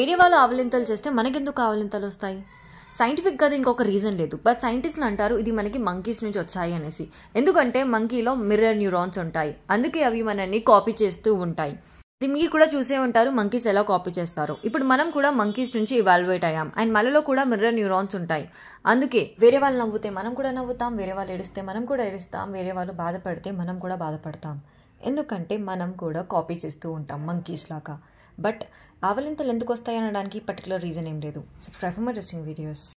వేరే వాళ్ళు ఆవలింతలు చేస్తే మనకెందుకు ఆవలింతలు వస్తాయి? సైంటిఫిక్గా దీనికి ఒక రీజన్ లేదు. బట్ సైంటిస్టులు అంటారు ఇది మనకి మంకీస్ నుంచి వచ్చాయి అనేసి. ఎందుకంటే మంకీలో మిర్రర్ న్యూరాన్స్ ఉంటాయి, అందుకే అవి మనల్ని కాపీ చేస్తూ ఉంటాయి. ఇది మీరు కూడా చూసే ఉంటారు మంకీస్ ఎలా కాపీ చేస్తారో. ఇప్పుడు మనం కూడా మంకీస్ నుంచి ఇవాల్యుయేట్ అయ్యాం అండ్ మనలో కూడా మిర్రర్ న్యూరాన్స్ ఉంటాయి. అందుకే వేరే వాళ్ళు నవ్వుతే మనం కూడా నవ్వుతాం, వేరే వాళ్ళు ఏడిస్తే మనం కూడా ఏడుస్తాం, వేరే వాళ్ళు బాధపడితే మనం కూడా బాధపడతాం. ఎందుకంటే మనం కూడా కాపీ చేస్తూ ఉంటాం మంకీస్ లాగా. బట్ ఆవలింతలు ఎందుకు వస్తాయి అనడానికి పర్టికులర్ రీజన్ ఏం లేదు. Subscribe for more interesting videos.